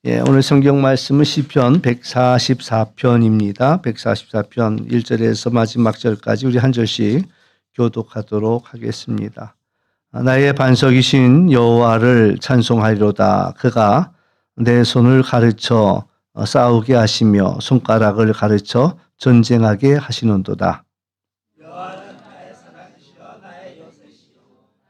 예, 오늘 성경 말씀은 시편 144편입니다. 144편 1절에서 마지막 절까지 우리 한 절씩 교독하도록 하겠습니다. 나의 반석이신 여호와를 찬송하리로다. 그가 내 손을 가르쳐 싸우게 하시며 손가락을 가르쳐 전쟁하게 하시는도다. 여호와는 나의 사랑이시여 나의 요새시여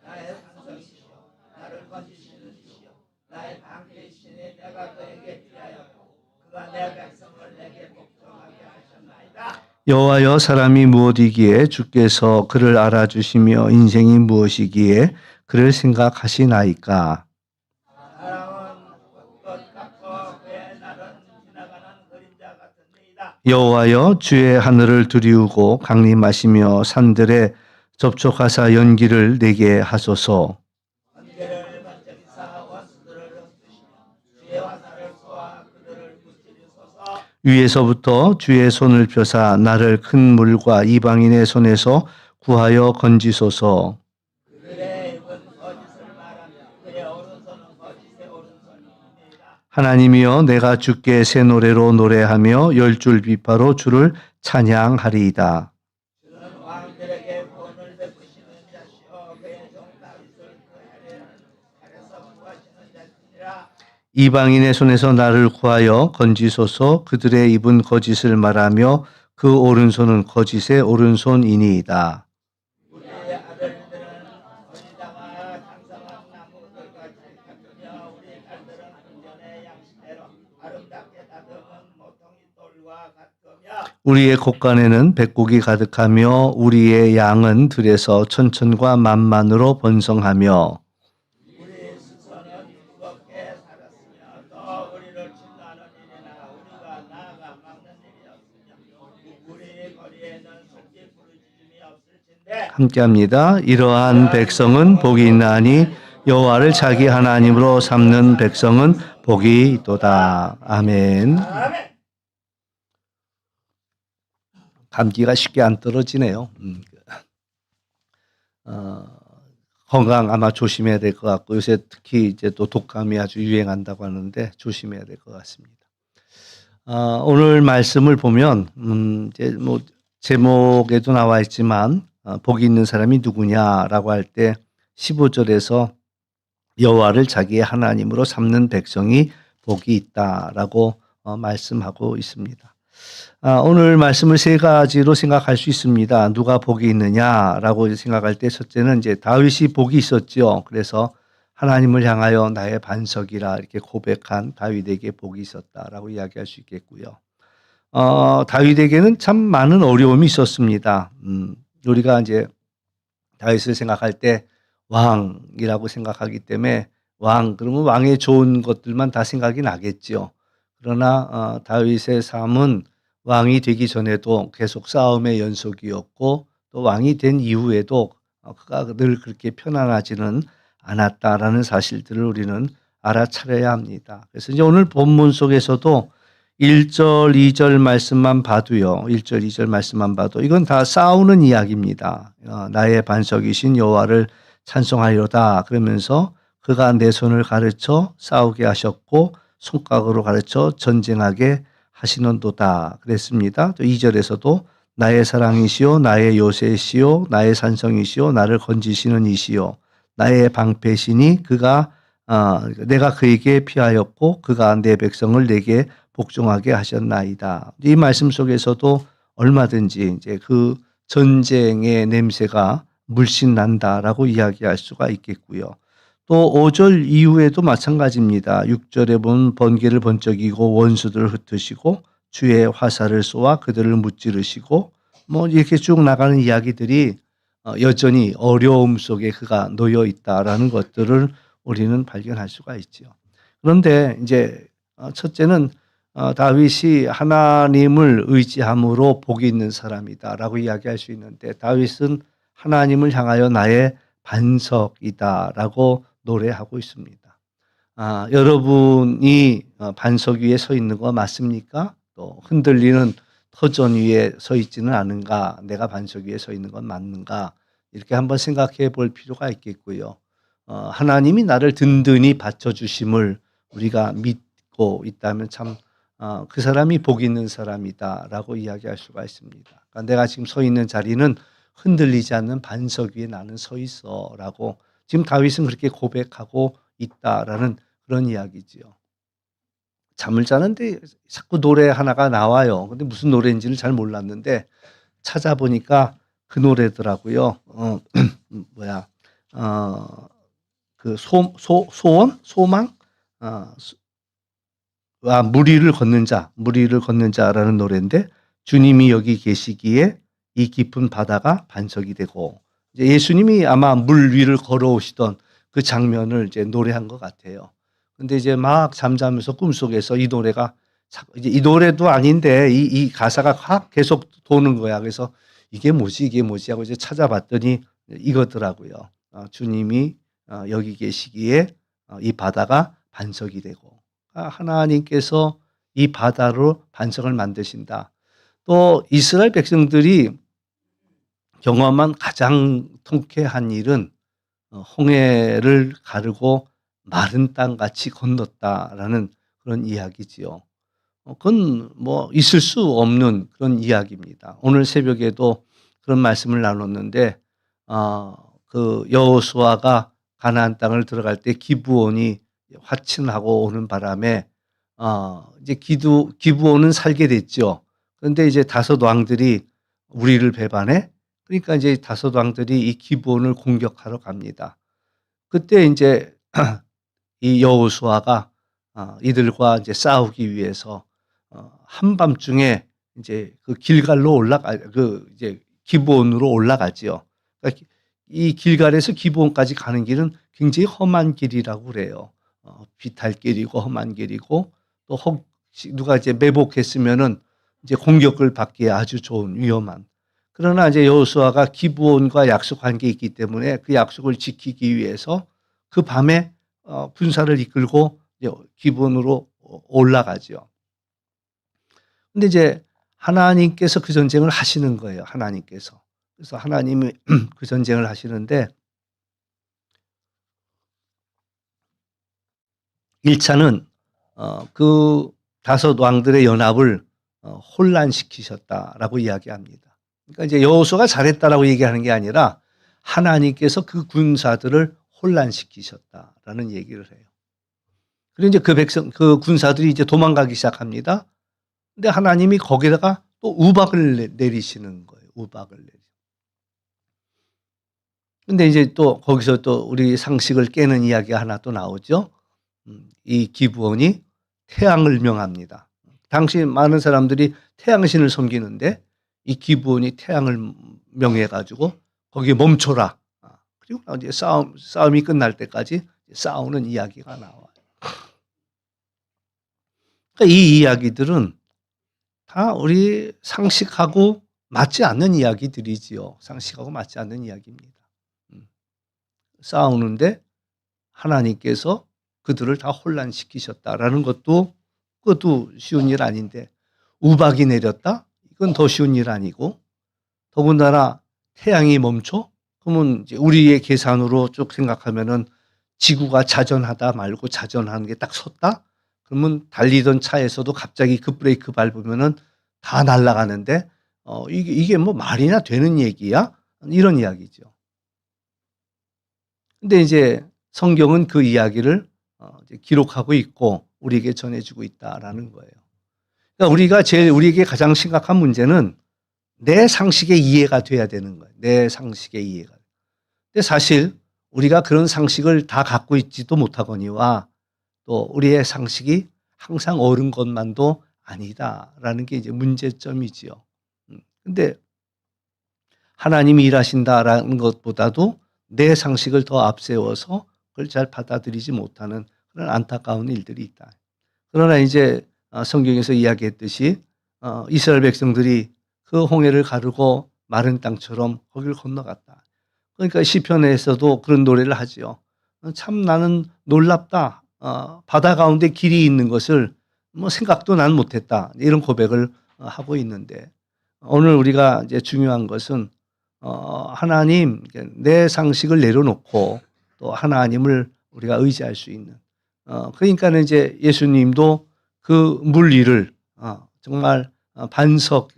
나의 반석이시여 나를 건지시는 이시여 나의 방패이시니 내가 그에게 피하였고 그가 내 백성을 내게 복종하게 하셨나이다. 여호와여, 사람이 무엇이기에 주께서 그를 알아주시며 인생이 무엇이기에 그를 생각하시나이까. 사람은 헛것 같고 그의 날은 지나가는 그림자 같은데이다. 여호와여, 주의 하늘을 두리우고 강림하시며 산들에 접촉하사 연기를 내게 하소서. 번개를 번쩍이사 원수들을 흩으시며 주의 화살을 쏘아 그들을 무찌르소서. 위에서부터 주의 손을 펴사 나를 큰 물과 이방인의 손에서 구하여 건지소서. 그들의 입은 거짓을 말하며 그의 오른손은 거짓의 오른손이니이다. 하나님이여, 내가 주께 새 노래로 노래하며 열줄 비파로 주를 찬양하리이다. 주는 왕들에게 구원을 베푸시는 자시오 그의 종 다윗을 그 해에서 구하시는 자시니라. 이방인의 손에서 나를 구하여 건지소서. 그들의 입은 거짓을 말하며 그 오른손은 거짓의 오른손이니이다. 우리의 아들들은 어리다가 장성한 나무들같이 같으며 우리 딸들은 금전의 양식대로 아름답게 다듬은 모퉁이 돌과 같으며 우리의 곳간에는 백곡이 가득하며 우리의 양은 들에서 천천과 만만으로 번성하며 우리 수선은 무겁게 살았으며 또 우리를 진노하는 일이나 우리가 나아가 막는 일이었으며 우리 거리에는 솔직 부르짖음이 없을진데 함께합니다. 이러한 백성은 복이 있나니 여호와를 자기 하나님으로 삼는 백성은 복이 있도다. 아멘. 아멘. 감기가 쉽게 안 떨어지네요. 건강 아마 조심해야 될 것 같고 요새 특히 이제 또 독감이 아주 유행한다고 하는데 조심해야 될 것 같습니다. 오늘 말씀을 보면 이제 뭐 제목에도 나와 있지만 복이 있는 사람이 누구냐라고 할 때 15절에서 여호와를 자기의 하나님으로 삼는 백성이 복이 있다라고 말씀하고 있습니다. 오늘 말씀을 세 가지로 생각할 수 있습니다. 누가 복이 있느냐라고 생각할 때 첫째는 이제 다윗이 복이 있었죠. 그래서 하나님을 향하여 나의 반석이라 이렇게 고백한 다윗에게 복이 있었다라고 이야기할 수 있겠고요. 다윗에게는 참 많은 어려움이 있었습니다. 우리가 이제 다윗을 생각할 때 왕이라고 생각하기 때문에 그러면 왕의 좋은 것들만 다 생각이 나겠죠. 그러나 다윗의 삶은 왕이 되기 전에도 계속 싸움의 연속이었고 또 왕이 된 이후에도 그가 늘 그렇게 편안하지는 않았다라는 사실들을 우리는 알아차려야 합니다. 그래서 이제 오늘 본문 속에서도 1절, 2절 말씀만 봐도요. 1절, 2절 말씀만 봐도 이건 다 싸우는 이야기입니다. 나의 반석이신 여호와를 찬송하리로다. 그러면서 그가 내 손을 가르쳐 싸우게 하셨고 손가락으로 가르쳐 전쟁하게 하시는도다 그랬습니다. 또 2절에서도 나의 사랑이시오 나의 요새시오 나의 산성이시오 나를 건지시는 이시오 나의 방패시니 그가 내가 그에게 피하였고 그가 내 백성을 내게 복종하게 하셨나이다. 이 말씀 속에서도 얼마든지 이제 그 전쟁의 냄새가 물씬 난다라고 이야기할 수가 있겠고요. 또 5절 이후에도 마찬가지입니다. 6절에 보면 번개를 번쩍이고 원수들을 흩으시고 주의 화살을 쏘아 그들을 무찌르시고 뭐 이렇게 쭉 나가는 이야기들이 여전히 어려움 속에 그가 놓여 있다라는 것들을 우리는 발견할 수가 있죠. 그런데 이제 첫째는 다윗이 하나님을 의지함으로 복이 있는 사람이다라고 이야기할 수 있는데 다윗은 하나님을 향하여 나의 반석이다라고 노래하고 있습니다. 여러분이 반석 위에 서 있는 거 맞습니까? 또 흔들리는 터전 위에 서 있지는 않은가? 내가 반석 위에 서 있는 건 맞는가? 이렇게 한번 생각해 볼 필요가 있겠고요. 하나님이 나를 든든히 받쳐주심을 우리가 믿고 믿고 있다면 참 그 사람이 복 있는 사람이다라고 이야기할 수가 있습니다. 그러니까 내가 지금 서 있는 자리는 흔들리지 않는 반석 위에 나는 서 있어라고 지금 다윗은 그렇게 고백하고 있다라는 그런 이야기지요. 잠을 자는데 자꾸 노래 하나가 나와요. 근데 무슨 노래인지를 잘 몰랐는데 찾아보니까 그 노래더라고요. 뭐야, 그 소원? 소망? 어, 무리를 걷는 자라는 노래인데 주님이 여기 계시기에 이 깊은 바다가 반석이 되고 이제 예수님이 아마 물 위를 걸어오시던 그 장면을 이제 노래한 것 같아요. 근데 이제 막 잠자면서 꿈속에서 이 노래가 이제 이 노래도 아닌데 이 가사가 확 계속 도는 거야. 그래서 이게 뭐지 하고 이제 찾아봤더니 이거더라고요. 주님이 여기 계시기에 이 바다가 반석이 되고 하나님께서 이 바다로 반석을 만드신다. 또 이스라엘 백성들이 경험한 가장 통쾌한 일은 홍해를 가르고 마른 땅같이 건넜다라는 그런 이야기지요. 그건 뭐 있을 수 없는 그런 이야기입니다. 오늘 새벽에도 그런 말씀을 나눴는데 그 여호수아가 가나안 땅을 들어갈 때 기브온이 화친하고 오는 바람에 이제 기브온은 살게 됐죠. 그런데 이제 다섯 왕들이 우리를 배반해. 그러니까 이제 다섯 왕들이 이 기브온을 공격하러 갑니다. 그때 이제 이 여호수아가 이들과 이제 싸우기 위해서 한밤중에 이제 그 길갈로 그 이제 기브온으로 올라가지요. 그러니까 이 길갈에서 기브온까지 가는 길은 굉장히 험한 길이라고 그래요. 비탈길이고 험한 길이고 또 혹시 누가 이제 매복했으면은 이제 공격을 받기에 아주 좋은 위험한. 그러나 이제 여호수아가 기브온과 약속한 게 있기 때문에 그 약속을 지키기 위해서 그 밤에 군사를 이끌고 기브온으로 올라가죠. 근데 이제 하나님께서 그 전쟁을 하시는 거예요. 하나님께서. 그래서 하나님이 그 전쟁을 하시는데 1차는 그 다섯 왕들의 연합을 혼란시키셨다라고 이야기합니다. 그러니까 이제 여호수아가 잘했다라고 얘기하는 게 아니라 하나님께서 그 군사들을 혼란시키셨다라는 얘기를 해요. 그리고 이제 그 군사들이 이제 도망가기 시작합니다. 근데 하나님이 거기다가 또 우박을 내리시는 거예요. 우박을 내리. 근데 이제 또 거기서 또 우리 상식을 깨는 이야기가 하나 또 나오죠. 이 기브온이 태양을 명합니다. 당시 많은 사람들이 태양신을 섬기는데 이 기브온이 태양을 명해 가지고 거기에 멈춰라. 그리고 이제 싸움이 끝날 때까지 싸우는 이야기가 나와요. 그러니까 이 이야기들은 다 우리 상식하고 맞지 않는 이야기들이지요. 상식하고 맞지 않는 이야기입니다. 싸우는데 하나님께서 그들을 다 혼란시키셨다라는 그것도 쉬운 일 아닌데 우박이 내렸다? 이건 더 쉬운 일 아니고 더군다나 태양이 멈춰? 그러면 이제 우리의 계산으로 쭉 생각하면은 지구가 자전하다 말고 자전하는 게 딱 섰다? 그러면 달리던 차에서도 갑자기 급브레이크 밟으면은 다 날아가는데 이게 뭐 말이나 되는 얘기야? 이런 이야기죠. 근데 이제 성경은 그 이야기를 이제 기록하고 있고 우리에게 전해주고 있다라는 거예요. 그러니까 우리에게 가장 심각한 문제는 내 상식의 이해가 돼야 되는 거예요. 내 상식의 이해가. 근데 사실 우리가 그런 상식을 다 갖고 있지도 못하거니와 또 우리의 상식이 항상 옳은 것만도 아니다라는 게 이제 문제점이지요. 근데 하나님이 일하신다라는 것보다도 내 상식을 더 앞세워서 그걸 잘 받아들이지 못하는 그런 안타까운 일들이 있다. 그러나 이제 성경에서 이야기했듯이 이스라엘 백성들이 그 홍해를 가르고 마른 땅처럼 거기를 건너갔다. 그러니까 시편에서도 그런 노래를 하지요. 참 나는 놀랍다. 바다 가운데 길이 있는 것을 뭐 생각도 난 못했다. 이런 고백을 하고 있는데 오늘 우리가 이제 중요한 것은 하나님 내 상식을 내려놓고 또 하나님을 우리가 의지할 수 있는 그러니까는 이제 예수님도 그 물 위를 정말 반석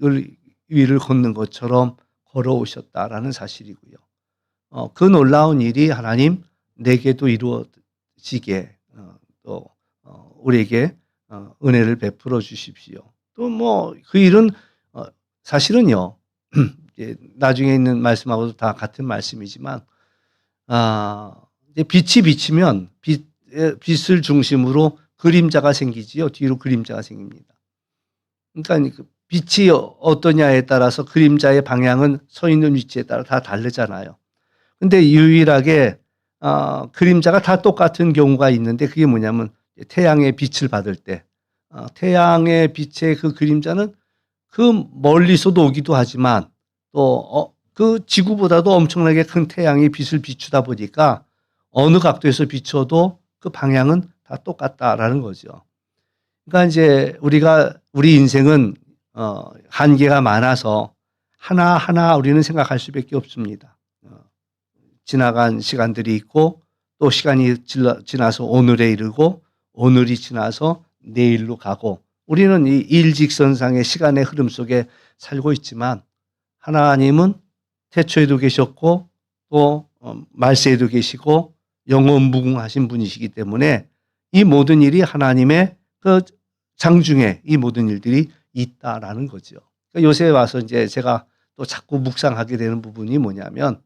위를 걷는 것처럼 걸어오셨다라는 사실이고요. 그 놀라운 일이 하나님 내게도 이루어지게 또 우리에게 은혜를 베풀어 주십시오. 또 뭐 그 일은 사실은요. 이제 나중에 있는 말씀하고도 다 같은 말씀이지만 이제 빛이 비치면 빛을 중심으로 그림자가 생기지요. 뒤로 그림자가 생깁니다. 그러니까 그 빛이 어떠냐에 따라서 그림자의 방향은 서 있는 위치에 따라 다 다르잖아요. 근데 유일하게 그림자가 다 똑같은 경우가 있는데 그게 뭐냐면 태양의 빛을 받을 때 태양의 빛의 그 그림자는 그 멀리서도 오기도 하지만 또 그 지구보다도 엄청나게 큰 태양이 빛을 비추다 보니까 어느 각도에서 비춰도 그 방향은 다 똑같다라는 거죠. 그러니까 이제 우리 인생은 한계가 많아서 하나하나 우리는 생각할 수밖에 없습니다. 지나간 시간들이 있고 또 시간이 지나서 오늘에 이르고 오늘이 지나서 내일로 가고 우리는 이 일직선상의 시간의 흐름 속에 살고 있지만 하나님은 태초에도 계셨고 또 말세에도 계시고 영원무궁하신 분이시기 때문에 이 모든 일이 하나님의 그 장중에 이 모든 일들이 있다라는 거죠. 그러니까 요새 와서 이제 제가 또 자꾸 묵상하게 되는 부분이 뭐냐면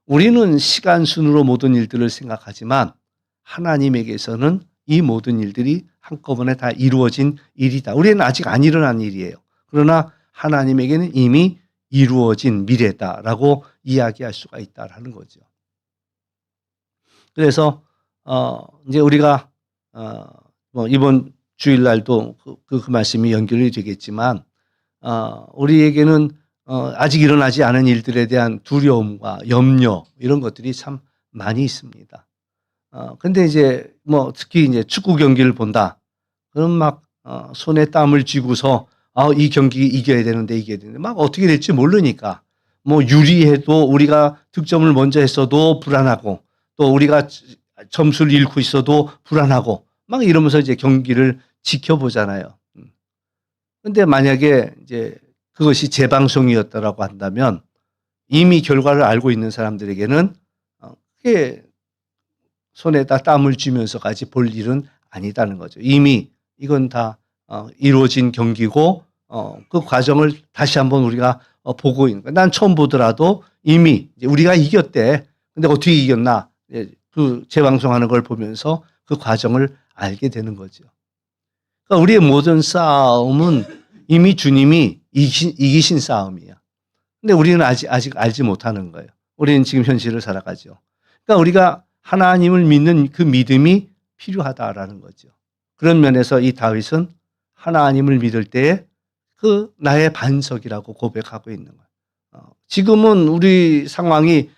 우리는 시간 순으로 모든 일들을 생각하지만 하나님에게서는 이 모든 일들이 한꺼번에 다 이루어진 일이다. 우리는 아직 안 일어난 일이에요. 그러나 하나님에게는 이미 이루어진 미래다라고 이야기할 수가 있다라는 거죠. 그래서 이제 우리가 뭐 이번 주일날도 그 말씀이 연결이 되겠지만 우리에게는 아직 일어나지 않은 일들에 대한 두려움과 염려 이런 것들이 참 많이 있습니다. 근데 이제 뭐 특히 이제 축구 경기를 본다. 그럼 막 손에 땀을 쥐고서 이 경기 이겨야 되는데 막 어떻게 될지 모르니까 뭐 유리해도 우리가 득점을 먼저 했어도 불안하고 또 우리가 점수를 잃고 있어도 불안하고 막 이러면서 이제 경기를 지켜보잖아요. 근데 만약에 이제 그것이 재방송이었다라고 한다면 이미 결과를 알고 있는 사람들에게는 그게 손에다 땀을 쥐면서까지 볼 일은 아니다는 거죠. 이미 이건 다 이루어진 경기고 그 과정을 다시 한번 우리가 보고 있는 거예요. 난 처음 보더라도 이미 이제 우리가 이겼대. 근데 어떻게 이겼나? 그 재방송하는 걸 보면서 그 과정을 알게 되는 거죠. 그러니까 우리의 모든 싸움은 이미 주님이 이기신 싸움이야. 근데 우리는 아직 알지 못하는 거예요. 우리는 지금 현실을 살아가죠. 그러니까 우리가 하나님을 믿는 그 믿음이 필요하다라는 거죠. 그런 면에서 이 다윗은 하나님을 믿을 때에 그 나의 반석이라고 고백하고 있는 거예요. 지금은 우리 상황이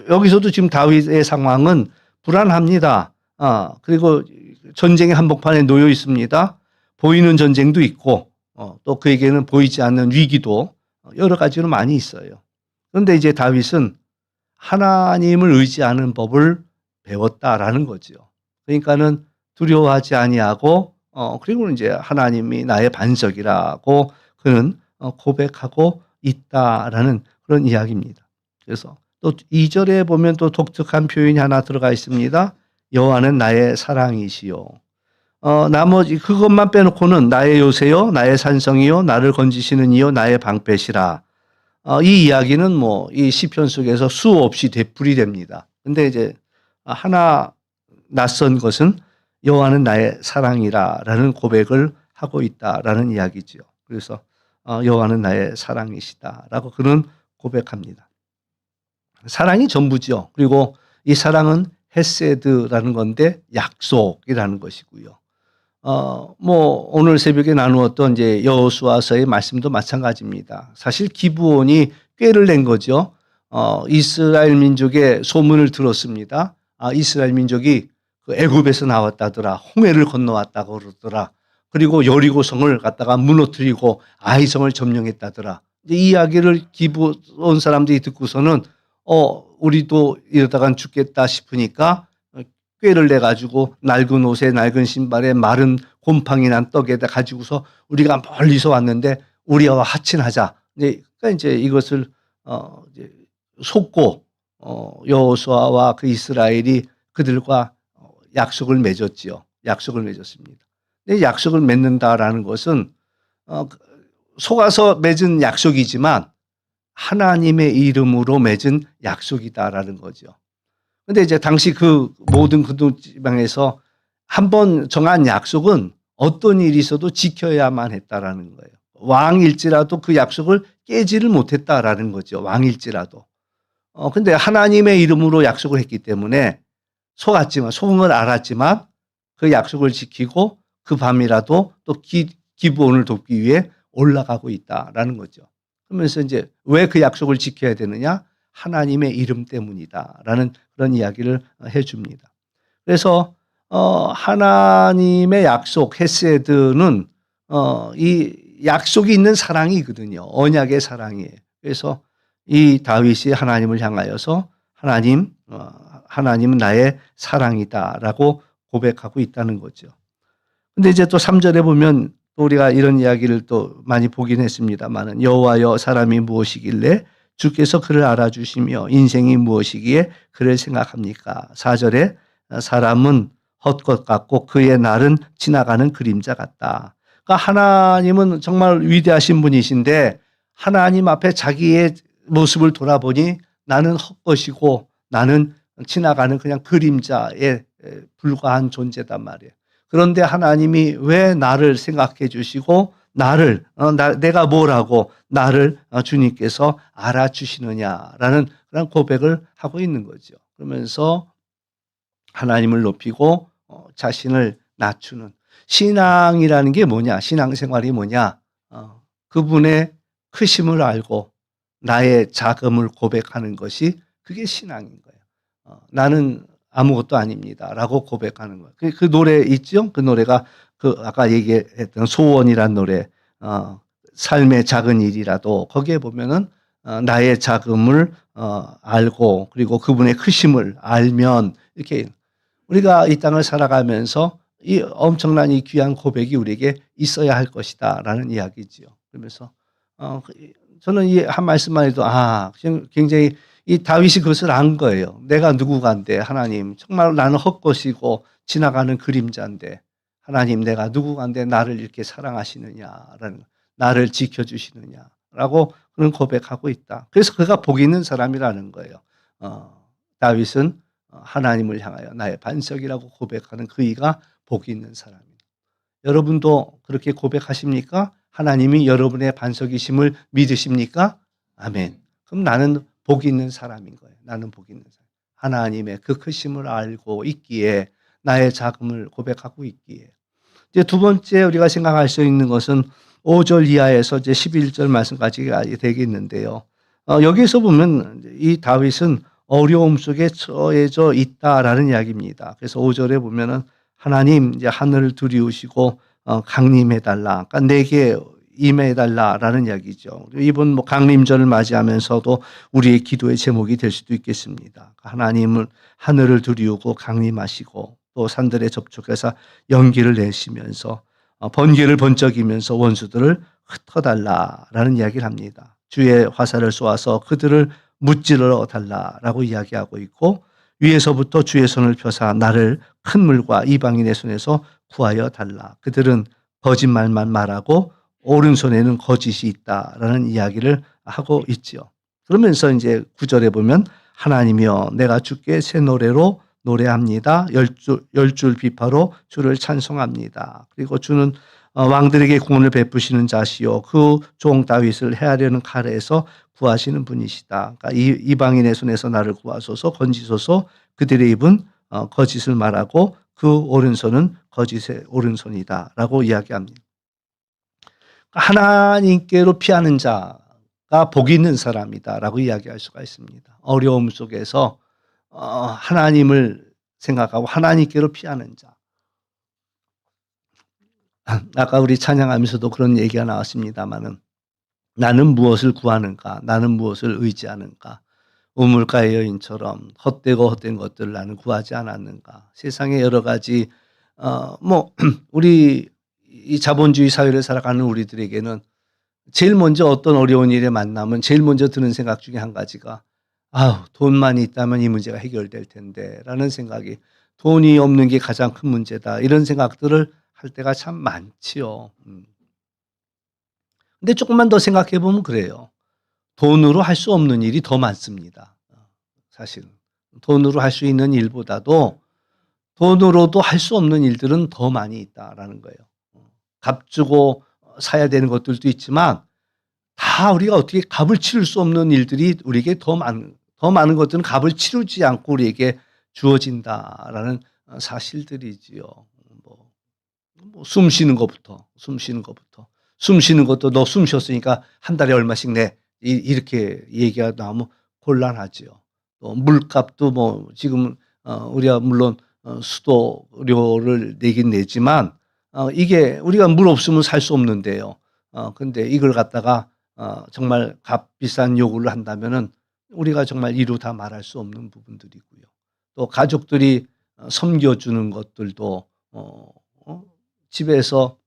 여기서도 지금 다윗의 상황은 불안합니다. 그리고 전쟁의 한복판에 놓여 있습니다. 보이는 전쟁도 있고 또 그에게는 보이지 않는 위기도 여러 가지로 많이 있어요. 그런데 이제 다윗은 하나님을 의지하는 법을 배웠다라는 거죠. 그러니까는 두려워하지 아니하고 그리고 이제 하나님이 나의 반석이라고 그는 고백하고 있다라는 그런 이야기입니다. 그래서 또 2절에 보면 또 독특한 표현이 하나 들어가 있습니다. 여호와는 나의 사랑이시요. 나머지 그것만 빼놓고는 나의 요새요, 나의 산성이요, 나를 건지시는 이요, 나의 방패시라. 이 이야기는 뭐 이 시편 속에서 수없이 되풀이 됩니다. 근데 이제 하나 낯선 것은 여호와는 나의 사랑이라라는 고백을 하고 있다라는 이야기죠. 그래서 여호와는 나의 사랑이시다라고 그는 고백합니다. 사랑이 전부죠. 그리고 이 사랑은 헤세드라는 건데 약속이라는 것이고요. 뭐 오늘 새벽에 나누었던 이제 여호수아서의 말씀도 마찬가지입니다. 사실 기브온이 꾀를 낸 거죠. 이스라엘 민족의 소문을 들었습니다. 이스라엘 민족이 그 애굽에서 나왔다더라. 홍해를 건너왔다고 그러더라. 그리고 여리고성을 갖다가 무너뜨리고 아이성을 점령했다더라. 이제 이 이야기를 기브온 사람들이 듣고서는 우리도 이러다간 죽겠다 싶으니까 꾀를 내 가지고 낡은 옷에 낡은 신발에 마른 곰팡이 난 떡에다 가지고서 우리가 멀리서 왔는데 우리와 화친하자. 그러니까 이제 이것을 이제 속고 여호수아와 그 이스라엘이 그들과 약속을 맺었지요. 약속을 맺었습니다. 근데 약속을 맺는다라는 것은 속아서 맺은 약속이지만 하나님의 이름으로 맺은 약속이다라는 거죠. 근데 이제 당시 그 모든 그동 지방에서 한 번 정한 약속은 어떤 일이 있어도 지켜야만 했다라는 거예요. 왕일지라도 그 약속을 깨지를 못했다라는 거죠. 왕일지라도. 근데 하나님의 이름으로 약속을 했기 때문에 속은 걸 알았지만 그 약속을 지키고 그 밤이라도 또 기브온을 돕기 위해 올라가고 있다라는 거죠. 그러면서 이제 왜 그 약속을 지켜야 되느냐? 하나님의 이름 때문이다라는 그런 이야기를 해줍니다. 그래서 하나님의 약속 헤세드는 이 약속이 있는 사랑이거든요. 언약의 사랑이에요. 그래서 이 다윗이 하나님을 향하여서 하나님은 나의 사랑이다라고 고백하고 있다는 거죠. 근데 이제 또 3절에 보면 또 우리가 이런 이야기를 또 많이 보긴 했습니다만은 여호와여 사람이 무엇이길래 주께서 그를 알아주시며 인생이 무엇이기에 그를 생각합니까? 4절에 사람은 헛것 같고 그의 날은 지나가는 그림자 같다. 그러니까 하나님은 정말 위대하신 분이신데 하나님 앞에 자기의 모습을 돌아보니 나는 헛것이고 나는 지나가는 그냥 그림자에 불과한 존재단 말이에요. 그런데 하나님이 왜 나를 생각해 주시고 나를 내가 뭐라고 나를 주님께서 알아주시느냐라는 그런 고백을 하고 있는 거죠. 그러면서 하나님을 높이고 자신을 낮추는 신앙이라는 게 뭐냐? 신앙생활이 뭐냐? 그분의 크심을 알고 나의 작음을 고백하는 것이 그게 신앙인 거예요. 나는 아무것도 아닙니다라고 고백하는 거예요. 그 노래 있죠? 그 노래가 그 아까 얘기했던 소원이란 노래, 삶의 작은 일이라도 거기에 보면은 나의 작음을 알고 그리고 그분의 크심을 알면 이렇게 우리가 이 땅을 살아가면서 이 엄청난 이 귀한 고백이 우리에게 있어야 할 것이다라는 이야기지요. 그러면서 저는 이 한 말씀만 해도 굉장히 이 다윗이 그것을 안 거예요. 내가 누구간데 하나님 정말 나는 헛것이고 지나가는 그림자인데 하나님 내가 누구간데 나를 이렇게 사랑하시느냐라는 나를 지켜주시느냐라고 그런 고백하고 있다. 그래서 그가 복 있는 사람이라는 거예요. 다윗은 하나님을 향하여 나의 반석이라고 고백하는 그이가 복 있는 사람입니다. 여러분도 그렇게 고백하십니까? 하나님이 여러분의 반석이심을 믿으십니까? 아멘. 그럼 나는 복 있는 사람인 거예요. 나는 복 있는 사람. 하나님의 그 크심을 알고 있기에 나의 작음을 고백하고 있기에. 이제 두 번째 우리가 생각할 수 있는 것은 5절 이하에서 이제 11절 말씀까지 되겠는데요. 여기서 보면 이 다윗은 어려움 속에 처해져 있다라는 이야기입니다. 그래서 5절에 보면은 하나님 이제 하늘을 두리우시고 강림해달라. 그러니까 내게 임해달라라는 이야기죠. 이번 뭐 강림절을 맞이하면서도 우리의 기도의 제목이 될 수도 있겠습니다. 하나님을 하늘을 두리우고 강림하시고 또 산들에 접촉해서 연기를 내시면서 번개를 번쩍이면서 원수들을 흩어달라라는 이야기를 합니다. 주의 화살을 쏘아서 그들을 무찌르러 달라라고 이야기하고 있고 위에서부터 주의 손을 펴사 나를 큰 물과 이방인의 손에서 구하여 달라. 그들은 거짓말만 말하고 오른손에는 거짓이 있다라는 이야기를 하고 있지요. 그러면서 이제 9절에 보면 하나님이여 내가 주께 새 노래로 노래합니다. 열줄 비파로 주를 찬송합니다. 그리고 주는 왕들에게 구원을 베푸시는 자시요 그 종 다윗을 해하려는 칼에서 구하시는 분이시다. 그러니까 이방인의 손에서 나를 구하소서 건지소서 그들의 입은 거짓을 말하고 그 오른손은 거짓의 오른손이다라고 이야기합니다. 하나님께로 피하는 자가 복이 있는 사람이다라고 이야기할 수가 있습니다. 어려움 속에서 하나님을 생각하고 하나님께로 피하는 자. 아까 우리 찬양하면서도 그런 얘기가 나왔습니다마는 나는 무엇을 구하는가? 나는 무엇을 의지하는가? 우물가의 여인처럼 헛되고 헛된 것들을 나는 구하지 않았는가. 세상의 여러 가지 뭐 우리 이 자본주의 사회를 살아가는 우리들에게는 제일 먼저 어떤 어려운 일에 만나면 제일 먼저 드는 생각 중에 한 가지가 '아우 돈만 있다면 이 문제가 해결될 텐데.'라는 생각이 '돈이 없는 게 가장 큰 문제다.' 이런 생각들을 할 때가 참 많지요. 근데 조금만 더 생각해 보면 그래요. 돈으로 할 수 없는 일이 더 많습니다. 사실은. 돈으로 할 수 있는 일보다도 돈으로도 할 수 없는 일들은 더 많이 있다라는 거예요. 값 주고 사야 되는 것들도 있지만 다 우리가 어떻게 값을 치를 수 없는 일들이 우리에게 더 많은 것들은 값을 치르지 않고 우리에게 주어진다라는 사실들이지요. 뭐 숨 쉬는 것부터, 숨 쉬는 것도 "너 숨 쉬었으니까 한 달에 얼마씩 내." 이렇게 얘기가 나오면 곤란하지요. 또 물값도 뭐 지금 우리가 물론 수도료를 내긴 내지만 이게 우리가 물 없으면 살 수 없는데요. 근데 이걸 갖다가 정말 값비싼 요구를 한다면은 우리가 정말 이루 다 말할 수 없는 부분들이고요. 또 가족들이 섬겨주는 것들도 집에서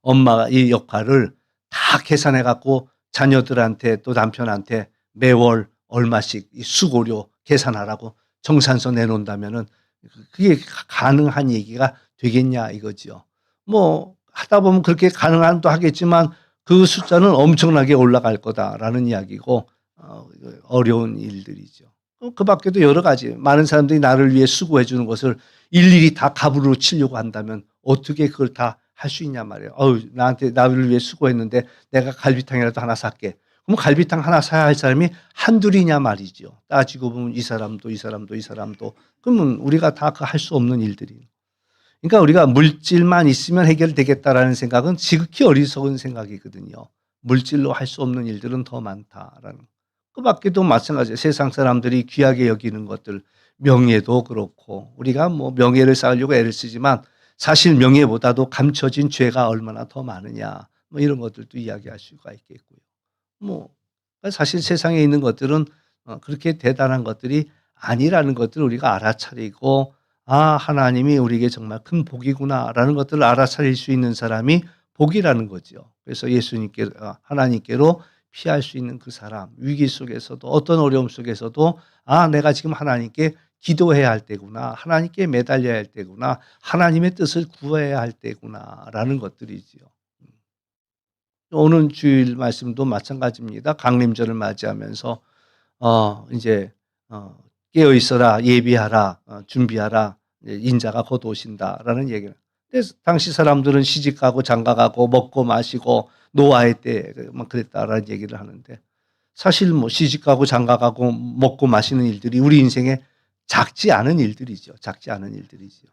엄마가 이 역할을 다 계산해 갖고 자녀들한테 또 남편한테 매월 얼마씩 이 수고료 계산하라고 정산서 내놓는다면은 그게 가능한 얘기가 되겠냐 이거지요. 뭐 하다 보면 그렇게 가능한도 하겠지만 그 숫자는 엄청나게 올라갈 거다라는 이야기고 어려운 일들이죠. 그 밖에도 여러 가지 많은 사람들이 나를 위해 수고해 주는 것을 일일이 다 값으로 치려고 한다면 어떻게 그걸 다 할 수 있냔 말이에요. "어우 나한테 나를 위해 수고했는데 내가 갈비탕이라도 하나 살게." 그럼 갈비탕 하나 사야 할 사람이 한둘이냐 말이죠. 따지고 보면 이 사람도, 이 사람도, 이 사람도. 그러면 우리가 다 그 할 수 없는 일들이. 그러니까 우리가 '물질만 있으면 해결되겠다.'라는 생각은 지극히 어리석은 생각이거든요. '물질로 할 수 없는 일들은 더 많다.'라는. 그 밖에도 마찬가지예요. 세상 사람들이 귀하게 여기는 것들 명예도 그렇고 우리가 뭐 명예를 쌓으려고 애를 쓰지만 사실 명예보다도 감춰진 죄가 얼마나 더 많으냐 뭐 이런 것들도 이야기할 수가 있겠고요. 뭐 사실 세상에 있는 것들은 그렇게 대단한 것들이 아니라는 것들을 우리가 알아차리고 '아 하나님이 우리에게 정말 큰 복이구나.'라는 것들을 알아차릴 수 있는 사람이 복이라는 거죠. 그래서 예수님께 하나님께로 피할 수 있는 그 사람, 위기 속에서도 어떤 어려움 속에서도 '아 내가 지금 하나님께 기도해야 할 때구나. 하나님께 매달려야 할 때구나. 하나님의 뜻을 구해야 할 때구나.'라는 것들이지요. 오늘 주일 말씀도 마찬가지입니다. 강림절을 맞이하면서 인제 "깨어 있어라. 예비하라. 준비하라. 이제 인자가 곧 오신다."라는 얘기를. 그래서 당시 사람들은 시집가고 장가가고 먹고 마시고 노아의 때 막 그랬다라는 얘기를 하는데 사실 뭐 시집가고 장가가고 먹고 마시는 일들이 우리 인생에 작지 않은 일들이죠. 작지 않은 일들이죠.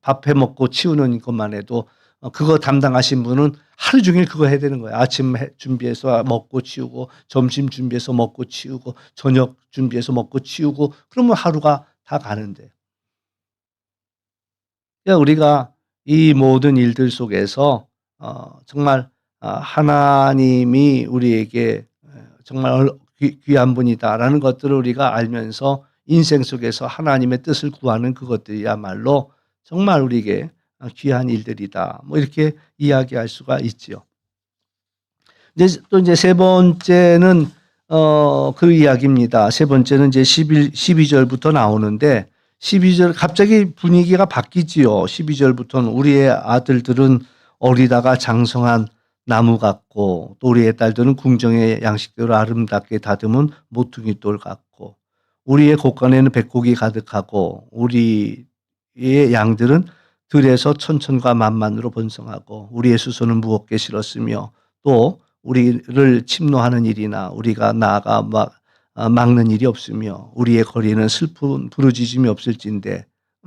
밥 해 먹고 치우는 것만 해도 그거 담당하신 분은 하루 종일 그거 해야 되는 거예요. 아침 준비해서 먹고 치우고 점심 준비해서 먹고 치우고 저녁 준비해서 먹고 치우고 그러면 하루가 다 가는데 그러니까 우리가 이 모든 일들 속에서 정말 하나님이 우리에게 정말 귀한 분이다라는 것들을 우리가 알면서 인생 속에서 하나님의 뜻을 구하는 그것들이야말로 정말 우리에게 귀한 일들이다. 뭐 이렇게 이야기할 수가 있지요. 이제 세 번째는 그 이야기입니다. 세 번째는 이제 12 절부터 나오는데 12절 갑자기 분위기가 바뀌지요. 12절부터는 우리의 아들들은 어리다가 장성한 나무 같고 또 우리의 딸들은 궁정의 양식대로 아름답게 다듬은 모퉁이 돌 같고 우리의 곳간에는 백곡이 가득하고 우리의 양들은 들에서 천천과 만만으로 번성하고 우리의 수소는 무겁게 실었으며 또 우리를 침노하는 일이나 우리가 나아가 막는 일이 없으며 우리의 거리는 슬픈 부르짖음이 없을진데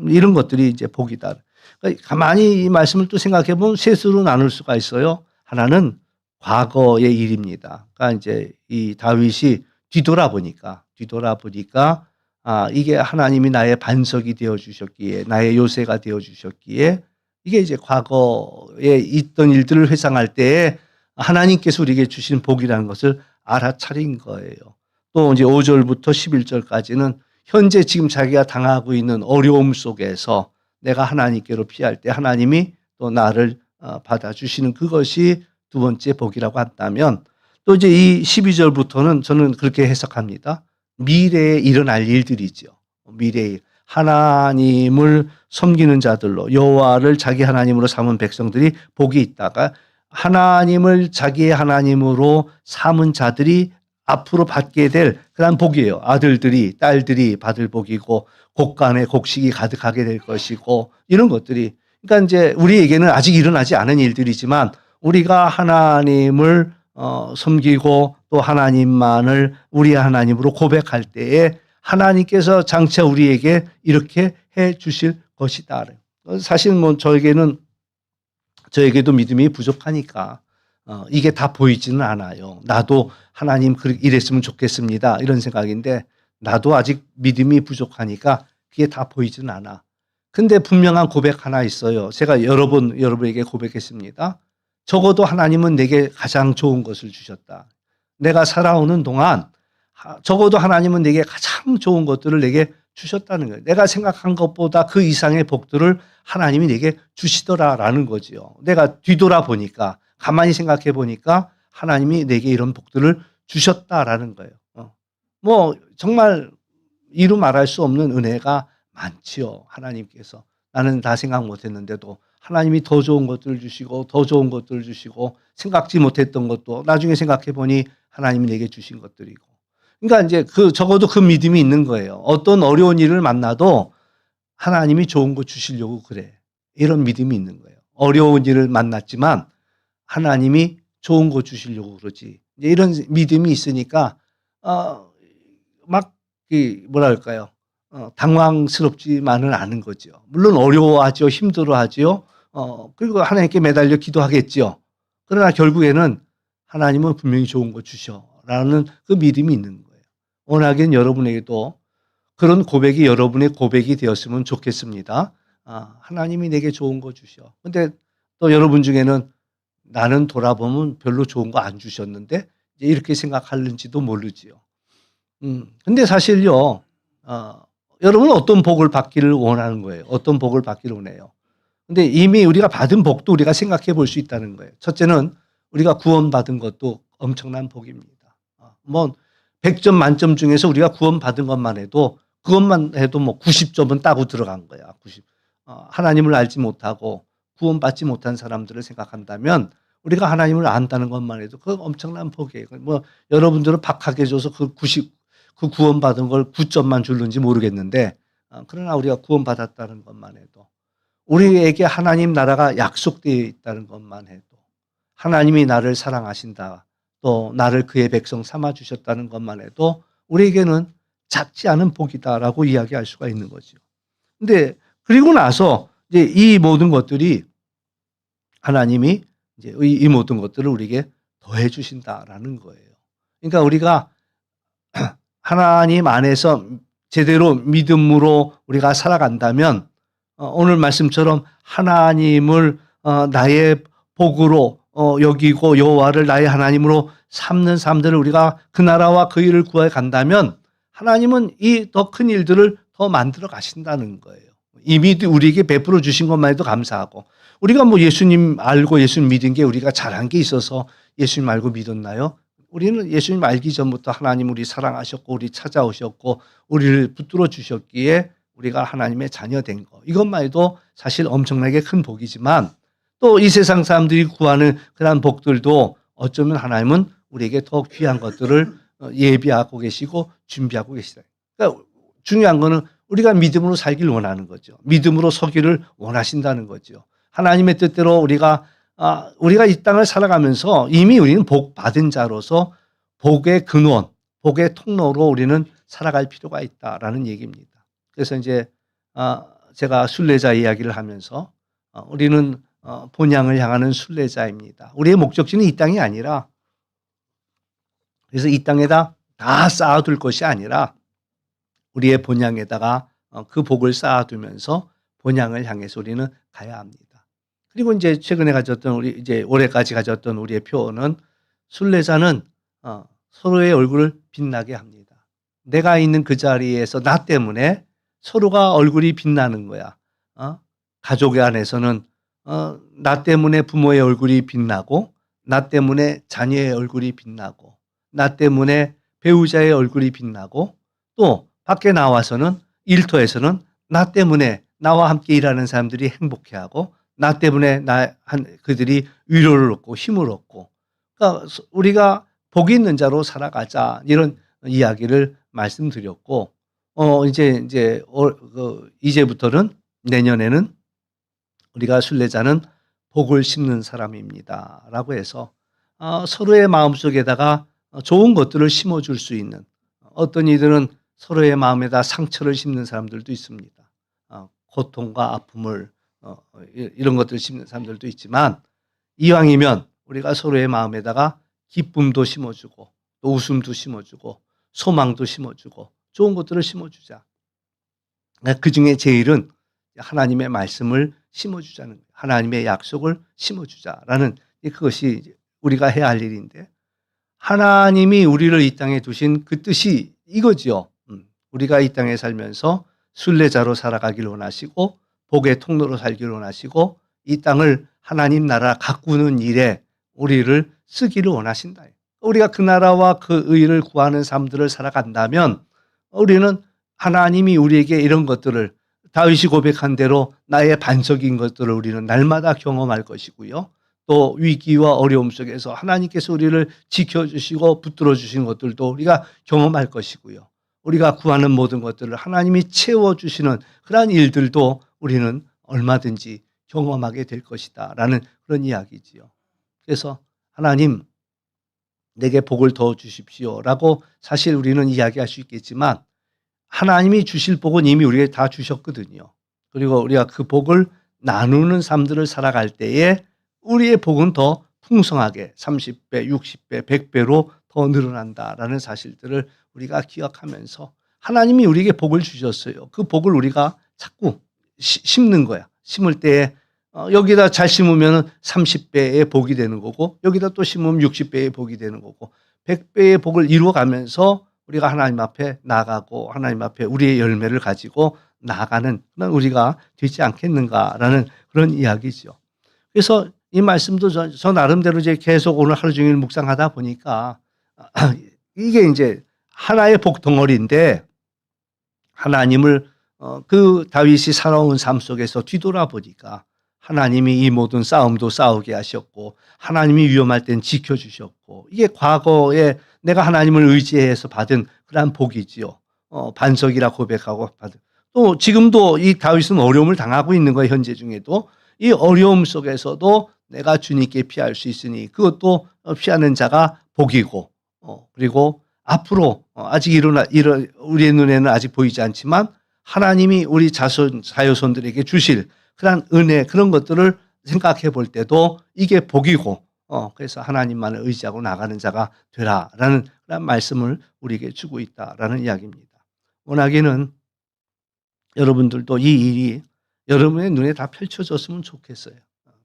이런 것들이 이제 복이다. 그러니까 가만히 이 말씀을 또 생각해 보면 셋으로 나눌 수가 있어요. 하나는 과거의 일입니다. 그러니까 이제 이 다윗이 뒤돌아보니까 이게 하나님이 나의 반석이 되어 주셨기에 나의 요새가 되어 주셨기에 이게 이제 과거에 있던 일들을 회상할 때에 하나님께서 우리에게 주신 복이라는 것을 알아차린 거예요. 또 이제 5절부터 11절까지는 현재 지금 자기가 당하고 있는 어려움 속에서 내가 하나님께로 피할 때 하나님이 또 나를 받아주시는 그것이 두 번째 복이라고 한다면, 또 이제 이 12절부터는 저는 그렇게 해석합니다. 미래에 일어날 일들이죠. 미래의 일. 하나님을 섬기는 자들로, 여호와를 자기 하나님으로 삼은 백성들이 복이 있다가, 하나님을 자기의 하나님으로 삼은 자들이 앞으로 받게 될 그런 복이에요. 아들들이, 딸들이 받을 복이고, 곡간에 곡식이 가득하게 될 것이고, 이런 것들이. 그러니까 이제 우리에게는 아직 일어나지 않은 일들이지만, 우리가 하나님을 섬기고 또 하나님만을 우리의 하나님으로 고백할 때에 하나님께서 장차 우리에게 이렇게 해 주실 것이다. 사실 뭐 저에게도 믿음이 부족하니까 이게 다 보이지는 않아요. 나도 하나님 이랬으면 좋겠습니다, 이런 생각인데, 나도 아직 믿음이 부족하니까 그게 다 보이지는 않아. 근데 분명한 고백 하나 있어요. 제가 여러분에게 고백했습니다. 적어도 하나님은 내게 가장 좋은 것을 주셨다. 내가 살아오는 동안 적어도 하나님은 내게 가장 좋은 것들을 내게 주셨다는 거예요. 내가 생각한 것보다 그 이상의 복들을 하나님이 내게 주시더라라는 거지요. 내가 뒤돌아보니까, 가만히 생각해 보니까 하나님이 내게 이런 복들을 주셨다라는 거예요. 뭐 정말 이루 말할 수 없는 은혜가 많지요. 하나님께서. 나는 다 생각 못했는데도 하나님이 더 좋은 것들을 주시고 더 좋은 것들을 주시고, 생각지 못했던 것도 나중에 생각해 보니 하나님이 내게 주신 것들이고. 그러니까 이제 적어도 그 믿음이 있는 거예요. 어떤 어려운 일을 만나도 하나님이 좋은 거 주시려고 그래. 이런 믿음이 있는 거예요. 어려운 일을 만났지만 하나님이 좋은 거 주시려고 그러지. 이제 이런 믿음이 있으니까 막 뭐랄까요? 당황스럽지만은 않은 거죠. 물론 어려워하죠. 힘들어하죠. 그리고 하나님께 매달려 기도하겠죠. 그러나 결국에는 하나님은 분명히 좋은 거 주셔라는 그 믿음이 있는 거예요. 워낙엔 여러분에게도 그런 고백이 여러분의 고백이 되었으면 좋겠습니다. 하나님이 내게 좋은 거 주셔. 근데 또 여러분 중에는 나는 돌아보면 별로 좋은 거 안 주셨는데 이제 이렇게 생각하는지도 모르지요. 근데 사실요, 여러분은 어떤 복을 받기를 원하는 거예요? 어떤 복을 받기를 원해요? 근데 이미 우리가 받은 복도 우리가 생각해 볼 수 있다는 거예요. 첫째는 우리가 구원받은 것도 엄청난 복입니다. 뭐 100점 만점 중에서 우리가 구원받은 것만 해도 뭐 90점은 따고 들어간 거야. 90. 하나님을 알지 못하고 구원받지 못한 사람들을 생각한다면 우리가 하나님을 안다는 것만 해도 그 엄청난 복이에요. 뭐 여러분들은 박하게 줘서 그 구원받은 걸 9점만 줄는지 모르겠는데, 그러나 우리가 구원받았다는 것만 해도, 우리에게 하나님 나라가 약속되어 있다는 것만 해도, 하나님이 나를 사랑하신다, 또 나를 그의 백성 삼아 주셨다는 것만 해도 우리에게는 작지 않은 복이다라고 이야기할 수가 있는 거죠. 근데 그리고 나서 이제 이 모든 것들이 하나님이 이제 이 모든 것들을 우리에게 더해 주신다라는 거예요. 그러니까 우리가 하나님 안에서 제대로 믿음으로 우리가 살아간다면, 오늘 말씀처럼 하나님을 나의 복으로 여기고 여호와를 나의 하나님으로 삼는 사람들을 우리가 그 나라와 그 일을 구해 간다면 하나님은 이 더 큰 일들을 더 만들어 가신다는 거예요. 이미 우리에게 베풀어 주신 것만 해도 감사하고, 우리가 뭐 예수님 알고 예수님 믿은 게 우리가 잘한 게 있어서 예수님 알고 믿었나요? 우리는 예수님 알기 전부터 하나님 우리 사랑하셨고 우리 찾아오셨고 우리를 붙들어 주셨기에 우리가 하나님의 자녀된 거, 이것만 해도 사실 엄청나게 큰 복이지만, 또 이 세상 사람들이 구하는 그런 복들도 어쩌면 하나님은 우리에게 더 귀한 것들을 예비하고 계시고 준비하고 계시다. 그러니까 중요한 거는 우리가 믿음으로 살기를 원하는 거죠. 믿음으로 서기를 원하신다는 거죠. 하나님의 뜻대로 우리가 이 땅을 살아가면서 이미 우리는 복 받은 자로서 복의 근원, 복의 통로로 우리는 살아갈 필요가 있다라는 얘기입니다. 그래서 이제 제가 순례자 이야기를 하면서 우리는 본향을 향하는 순례자입니다. 우리의 목적지는 이 땅이 아니라, 그래서 이 땅에다 다 쌓아둘 것이 아니라 우리의 본향에다가 그 복을 쌓아두면서 본향을 향해서 우리는 가야 합니다. 그리고 이제 최근에 가졌던 이제 올해까지 가졌던 우리의 표어는, 순례자는 서로의 얼굴을 빛나게 합니다. 내가 있는 그 자리에서 나 때문에 서로가 얼굴이 빛나는 거야. 가족 안에서는 나 때문에 부모의 얼굴이 빛나고, 나 때문에 자녀의 얼굴이 빛나고, 나 때문에 배우자의 얼굴이 빛나고, 또 밖에 나와서는 일터에서는 나 때문에 나와 함께 일하는 사람들이 행복해하고, 나 때문에 그들이 위로를 얻고 힘을 얻고, 그러니까 우리가 복 있는 자로 살아가자, 이런 이야기를 말씀드렸고, 이제부터는 내년에는 우리가 순례자는 복을 심는 사람입니다라고 해서 서로의 마음속에다가 좋은 것들을 심어줄 수 있는, 어떤 이들은 서로의 마음에다 상처를 심는 사람들도 있습니다. 고통과 아픔을 이런 것들을 심는 사람들도 있지만, 이왕이면 우리가 서로의 마음에다가 기쁨도 심어주고, 또 웃음도 심어주고, 소망도 심어주고, 좋은 것들을 심어주자. 그 중에 제일은 하나님의 말씀을 심어주자는 거예요. 하나님의 약속을 심어주자라는, 그것이 우리가 해야 할 일인데, 하나님이 우리를 이 땅에 두신 그 뜻이 이거지요. 우리가 이 땅에 살면서 순례자로 살아가길 원하시고, 복의 통로로 살기를 원하시고, 이 땅을 하나님 나라 가꾸는 일에 우리를 쓰기를 원하신다. 우리가 그 나라와 그 의를 구하는 삶들을 살아간다면, 우리는 하나님이 우리에게 이런 것들을, 다윗이 고백한 대로 나의 반석인 것들을 우리는 날마다 경험할 것이고요. 또 위기와 어려움 속에서 하나님께서 우리를 지켜주시고 붙들어 주신 것들도 우리가 경험할 것이고요. 우리가 구하는 모든 것들을 하나님이 채워주시는 그러한 일들도 우리는 얼마든지 경험하게 될 것이다 라는 그런 이야기지요. 그래서 하나님, 내게 복을 더 주십시오 라고 사실 우리는 이야기할 수 있겠지만, 하나님이 주실 복은 이미 우리에게 다 주셨거든요. 그리고 우리가 그 복을 나누는 삶들을 살아갈 때에 우리의 복은 더 풍성하게 30배, 60배, 100배로 더 늘어난다라는 사실들을 우리가 기억하면서, 하나님이 우리에게 복을 주셨어요. 그 복을 우리가 자꾸 심는 거야. 심을 때에 여기다 잘 심으면 30배의 복이 되는 거고, 여기다 또 심으면 60배의 복이 되는 거고, 100배의 복을 이루어가면서 우리가 하나님 앞에 나가고, 하나님 앞에 우리의 열매를 가지고 나가는 그런 우리가 되지 않겠는가라는 그런 이야기죠. 그래서 이 말씀도 저 나름대로 이제 계속 오늘 하루 종일 묵상하다 보니까 이게 이제 하나의 복덩어리인데, 하나님을 그 다윗이 살아온 삶 속에서 뒤돌아보니까 하나님이 이 모든 싸움도 싸우게 하셨고, 하나님이 위험할 땐 지켜주셨고, 이게 과거에 내가 하나님을 의지해서 받은 그러한 복이지요. 반석이라 고백하고 받은. 또 지금도 이 다윗은 어려움을 당하고 있는 거예요. 현재 중에도 이 어려움 속에서도 내가 주님께 피할 수 있으니 그것도 피하는 자가 복이고, 그리고 앞으로 아직 우리의 눈에는 아직 보이지 않지만 하나님이 우리 자손들에게 주실 그런 은혜, 그런 것들을 생각해 볼 때도 이게 복이고, 그래서 하나님만을 의지하고 나가는 자가 되라라는 그런 말씀을 우리에게 주고 있다라는 이야기입니다. 원하기는 여러분들도 이 일이 여러분의 눈에 다 펼쳐졌으면 좋겠어요.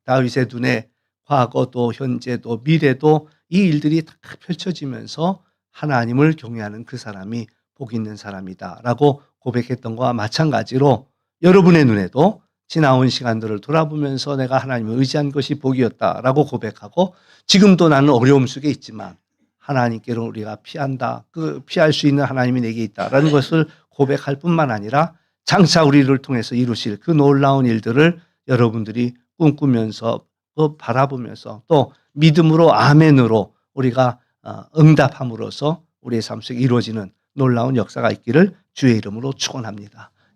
다윗의 눈에 과거도 현재도 미래도 이 일들이 다 펼쳐지면서 하나님을 경외하는 그 사람이 복 있는 사람이다라고 고백했던 것과 마찬가지로, 여러분의 눈에도 지나온 시간들을 돌아보면서 내가 하나님을 의지한 것이 복이었다라고 고백하고, 지금도 나는 어려움 속에 있지만 하나님께로 우리가 피한다, 그 피할 수 있는 하나님이 내게 있다라는 것을 고백할 뿐만 아니라 장차 우리를 통해서 이루실 그 놀라운 일들을 여러분들이 꿈꾸면서 또 바라보면서 또 믿음으로 아멘으로 우리가 응답함으로써 우리의 삶 속에 이루어지는 놀라운 역사가 있기를 주의 이름으로 축원합니다.